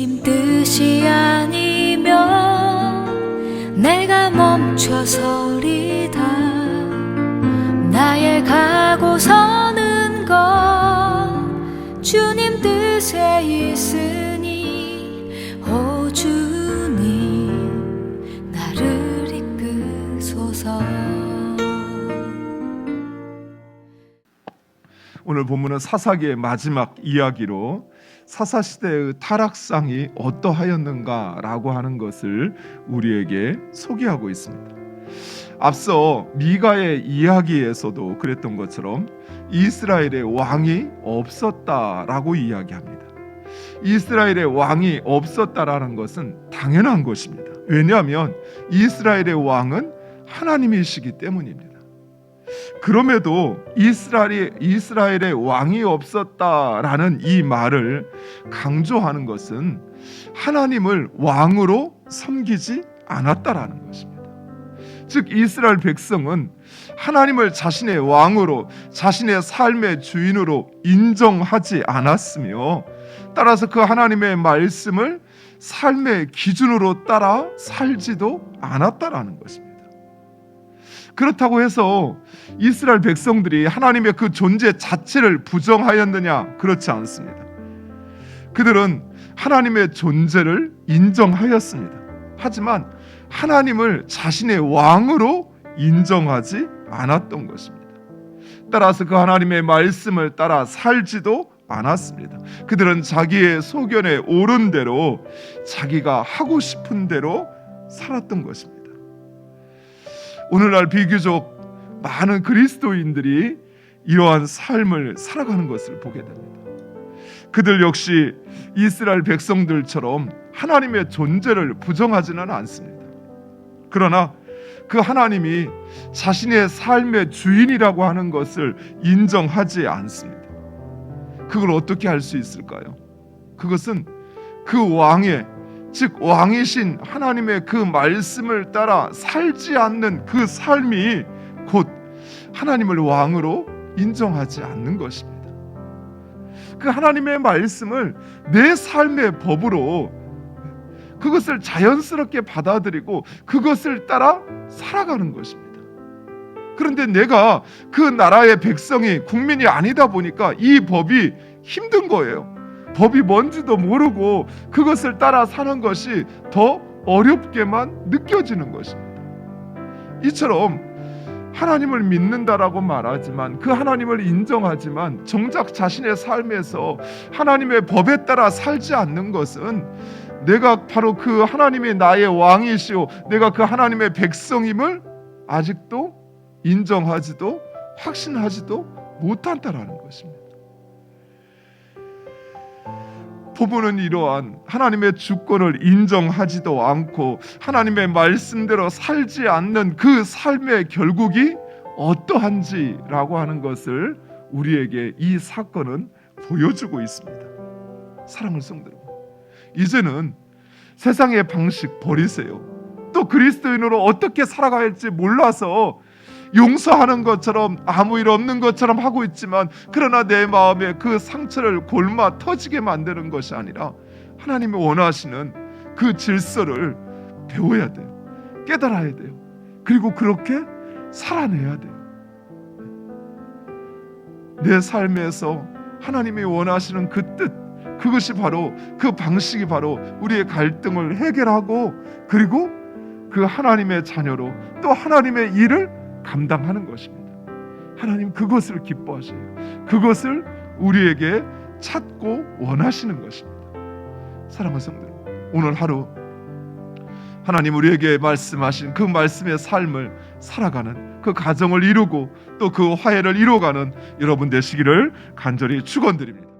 주님 뜻이 아니면 내가 멈춰서리다. 나의 가고 서는 것 주님 뜻에 있으니 오 주님 나를 이끄소서. 오늘 본문은 사사기의 마지막 이야기로 사사시대의 타락상이 어떠하였는가라고 하는 것을 우리에게 소개하고 있습니다. 앞서 미가의 이야기에서도 그랬던 것처럼 이스라엘의 왕이 없었다라고 이야기합니다. 이스라엘의 왕이 없었다라는 것은 당연한 것입니다. 왜냐하면 이스라엘의 왕은 하나님이시기 때문입니다. 그럼에도 이스라엘의 왕이 없었다라는 이 말을 강조하는 것은 하나님을 왕으로 섬기지 않았다라는 것입니다. 즉 이스라엘 백성은 하나님을 자신의 왕으로, 자신의 삶의 주인으로 인정하지 않았으며, 따라서 그 하나님의 말씀을 삶의 기준으로 따라 살지도 않았다라는 것입니다. 그렇다고 해서 이스라엘 백성들이 하나님의 그 존재 자체를 부정하였느냐? 그렇지 않습니다. 그들은 하나님의 존재를 인정하였습니다. 하지만 하나님을 자신의 왕으로 인정하지 않았던 것입니다. 따라서 그 하나님의 말씀을 따라 살지도 않았습니다. 그들은 자기의 소견에 옳은 대로, 자기가 하고 싶은 대로 살았던 것입니다. 오늘날 비교적 많은 그리스도인들이 이러한 삶을 살아가는 것을 보게 됩니다. 그들 역시 이스라엘 백성들처럼 하나님의 존재를 부정하지는 않습니다. 그러나 그 하나님이 자신의 삶의 주인이라고 하는 것을 인정하지 않습니다. 그걸 어떻게 할 수 있을까요? 그것은 그 왕의, 즉 왕이신 하나님의 그 말씀을 따라 살지 않는 그 삶이 곧 하나님을 왕으로 인정하지 않는 것입니다. 그 하나님의 말씀을 내 삶의 법으로 그것을 자연스럽게 받아들이고 그것을 따라 살아가는 것입니다. 그런데 내가 그 나라의 백성이, 국민이 아니다 보니까 이 법이 힘든 거예요. 법이 뭔지도 모르고 그것을 따라 사는 것이 더 어렵게만 느껴지는 것입니다. 이처럼 하나님을 믿는다라고 말하지만, 그 하나님을 인정하지만 정작 자신의 삶에서 하나님의 법에 따라 살지 않는 것은 내가 바로 그 하나님이 나의 왕이시오, 내가 그 하나님의 백성임을 아직도 인정하지도 확신하지도 못한다라는 것입니다. 부부는 이러한 하나님의 주권을 인정하지도 않고 하나님의 말씀대로 살지 않는 그 삶의 결국이 어떠한지라고 하는 것을 우리에게 이 사건은 보여주고 있습니다. 사랑하는 성도 여러분, 이제는 세상의 방식 버리세요. 또 그리스도인으로 어떻게 살아가야 할지 몰라서 용서하는 것처럼 아무 일 없는 것처럼 하고 있지만, 그러나 내 마음에 그 상처를 골마 터지게 만드는 것이 아니라 하나님이 원하시는 그 질서를 배워야 돼요. 깨달아야 돼요. 그리고 그렇게 살아내야 돼요. 내 삶에서 하나님이 원하시는 그 뜻, 그것이 바로, 그 방식이 바로 우리의 갈등을 해결하고 그리고 그 하나님의 자녀로 또 하나님의 일을 감당하는 것입니다. 하나님 그것을 기뻐하셔요. 그것을 우리에게 찾고 원하시는 것입니다. 사랑하는 성도 여러분, 오늘 하루 하나님 우리에게 말씀하신 그 말씀의 삶을 살아가는, 그 가정을 이루고 또 그 화해를 이루어가는 여러분 되시기를 간절히 축원드립니다.